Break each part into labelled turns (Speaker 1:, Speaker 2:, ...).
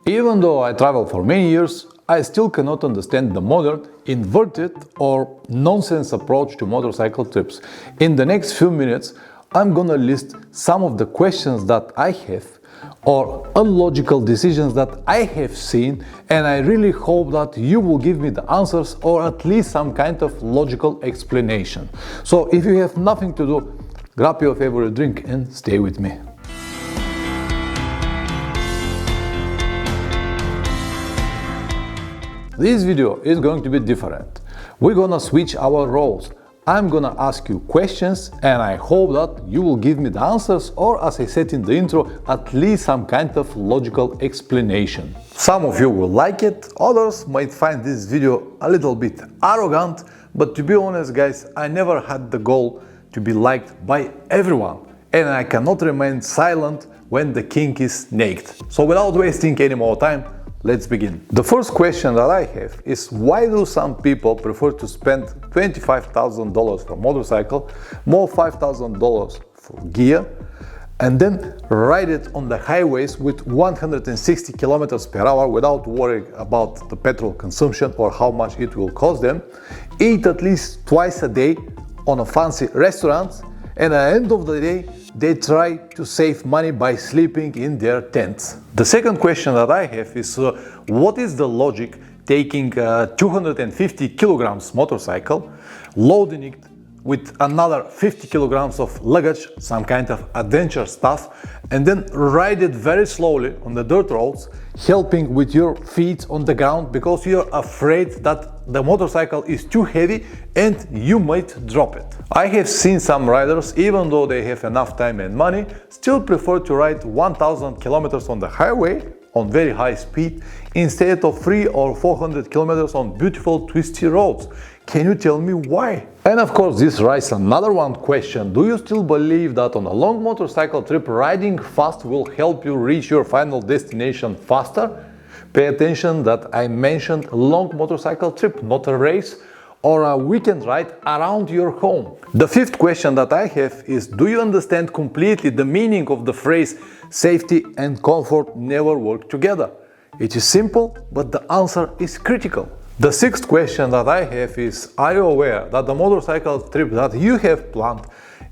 Speaker 1: Even though I travel for many years, I still cannot understand the modern, inverted or nonsense approach to motorcycle trips. In the next few minutes, I'm gonna list some of the questions that I have or unlogical decisions that I have seen, and I really hope that you will give me the answers or at least some kind of logical explanation. So if you have nothing to do, grab your favorite drink and stay with me. This video is going to be different. We're gonna switch our roles. I'm gonna ask you questions and I hope that you will give me the answers, or as I said in the intro, at least some kind of logical explanation. Some of you will like it, others might find this video a little bit arrogant, but to be honest guys, I never had the goal to be liked by everyone, and I cannot remain silent when the king is naked. So without wasting any more time, let's begin. The first question that I have is, why do some people prefer to spend $25,000 for a motorcycle, more $5,000 for gear, and then ride it on the highways with 160 kilometers per hour without worrying about the petrol consumption or how much it will cost them, eat at least twice a day on a fancy restaurant, and at the end of the day they try to save money by sleeping in their tents? The second question that I have is, what is the logic taking a 250 kilograms motorcycle, loading it with another 50 kilograms of luggage, some kind of adventure stuff, and then ride it very slowly on the dirt roads, helping with your feet on the ground because you're afraid that the motorcycle is too heavy and you might drop it? I have seen some riders, even though they have enough time and money, still prefer to ride 1000 kilometers on the highway on very high speed instead of 300 or 400 kilometers on beautiful twisty roads. Can you tell me why? And of course this raises another one question: do you still believe that on a long motorcycle trip riding fast will help you reach your final destination faster? Pay attention that I mentioned a long motorcycle trip, not a race or a weekend ride around your home. The fifth question that I have is, do you understand completely the meaning of the phrase safety and comfort never work together? It is simple, but the answer is critical. The sixth question that I have is, are you aware that the motorcycle trip that you have planned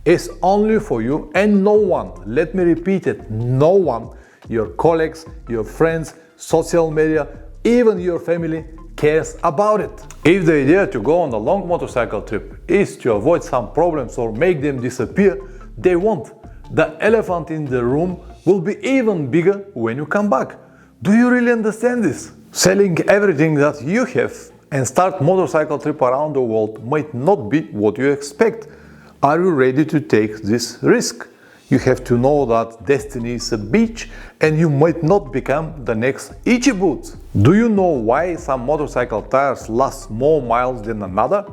Speaker 1: is only for you and no one, let me repeat it, no one, your colleagues, your friends, social media, even your family cares about it? If the idea to go on a long motorcycle trip is to avoid some problems or make them disappear, they won't. The elephant in the room will be even bigger when you come back. Do you really understand this? Selling everything that you have and start motorcycle trip around the world might not be what you expect. Are you ready to take this risk? You have to know that destiny is a beach and you might not become the next Itchy Boots. Do you know why some motorcycle tires last more miles than another?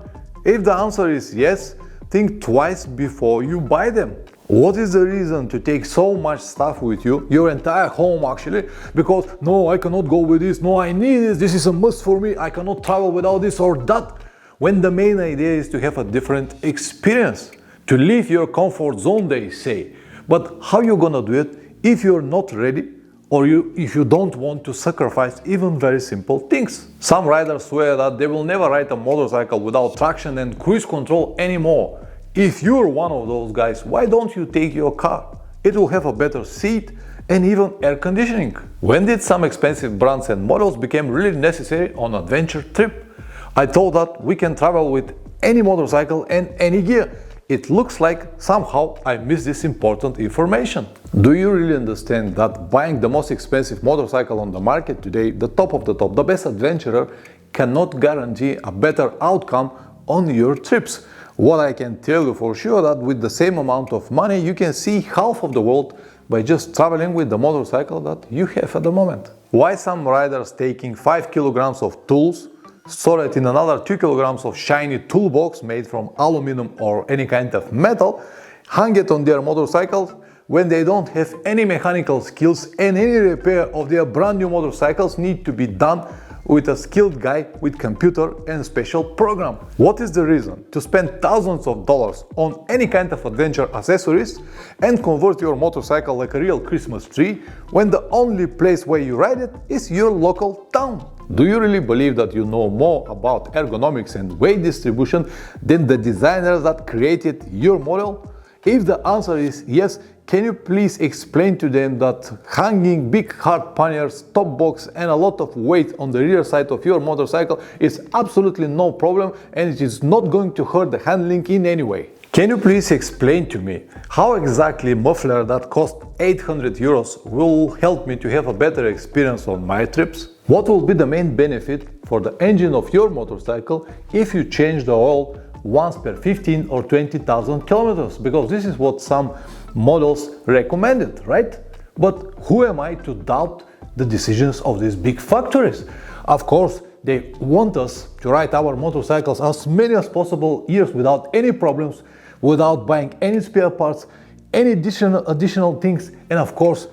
Speaker 1: If the answer is yes, think twice before you buy them. What is the reason to take so much stuff with you, your entire home actually, because no, I cannot go with this, no, I need this is a must for me, I cannot travel without this or that, when the main idea is to have a different experience, to leave your comfort zone, they say. But how you gonna do it if you're not ready, or if you don't want to sacrifice even very simple things? Some riders swear that they will never ride a motorcycle without traction and cruise control anymore. If you're one of those guys, why don't you take your car? It will have a better seat and even air conditioning. When did some expensive brands and models become really necessary on an adventure trip? I thought that we can travel with any motorcycle and any gear. It looks like somehow I missed this important information. Do you really understand that buying the most expensive motorcycle on the market today, the top of the top, the best adventurer, cannot guarantee a better outcome on your trips? What I can tell you for sure, that with the same amount of money you can see half of the world by just traveling with the motorcycle that you have at the moment. Why some riders taking 5 kilograms of tools, store it in another 2 kilograms of shiny toolbox made from aluminum or any kind of metal, hang it on their motorcycles when they don't have any mechanical skills and any repair of their brand new motorcycles need to be done with a skilled guy with computer and special program. What is the reason to spend thousands of dollars on any kind of adventure accessories and convert your motorcycle like a real Christmas tree when the only place where you ride it is your local town? Do you really believe that you know more about ergonomics and weight distribution than the designers that created your model? If the answer is yes, can you please explain to them that hanging big hard panniers, top box and a lot of weight on the rear side of your motorcycle is absolutely no problem and it is not going to hurt the handling in any way? Can you please explain to me how exactly muffler that cost 800 euros will help me to have a better experience on my trips? What will be the main benefit for the engine of your motorcycle if you change the oil once per 15 or 20,000 kilometers? Because this is what some models recommended, right? But who am I to doubt the decisions of these big factories? Of course, they want us to ride our motorcycles as many as possible years without any problems, without buying any spare parts, any additional things, and of course,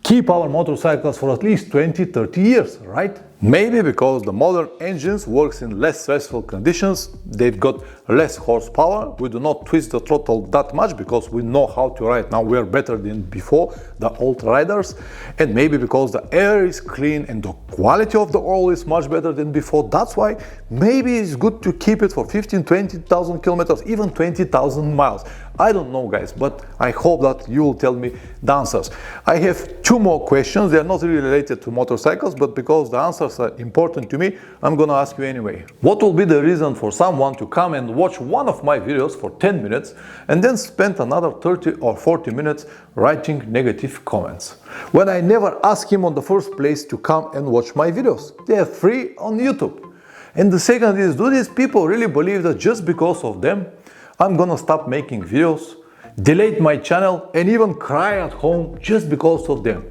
Speaker 1: keep our motorcycles for at least 20-30 years, right? Maybe because the modern engines works in less stressful conditions, they've got less horsepower, we do not twist the throttle that much because we know how to ride now, we are better than before, the old riders, and maybe because the air is clean and the quality of the oil is much better than before, that's why maybe it's good to keep it for 15-20,000 kilometers, even 20,000 miles. I don't know guys, but I hope that you will tell me the answers. I have two more questions, they are not really related to motorcycles, but because the answers are important to me, I'm gonna ask you anyway. What will be the reason for someone to come and watch one of my videos for 10 minutes and then spend another 30 or 40 minutes writing negative comments, when I never asked him on the first place to come and watch my videos? They are free on YouTube. And the second is, do these people really believe that just because of them I'm gonna stop making videos, delete my channel and even cry at home just because of them?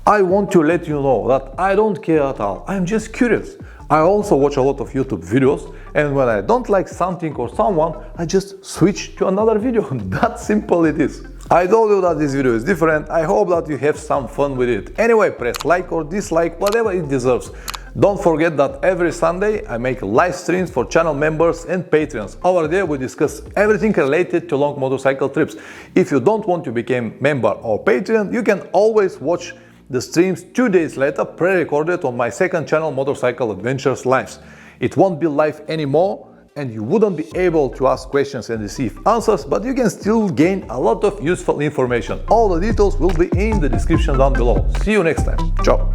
Speaker 1: I want to let you know that I don't care at all, I'm just curious. I also watch a lot of YouTube videos, and when I don't like something or someone, I just switch to another video. That simple it is. I told you that this video is different, I hope that you have some fun with it. Anyway, press like or dislike, whatever it deserves. Don't forget that every Sunday I make live streams for channel members and patrons. Over there we discuss everything related to long motorcycle trips. If you don't want to become member or patron, you can always watch the streams 2 days later, pre-recorded on my second channel, Motorcycle Adventures Lives. It won't be live anymore and you wouldn't be able to ask questions and receive answers, but you can still gain a lot of useful information. All the details will be in the description down below. See you next time. Ciao!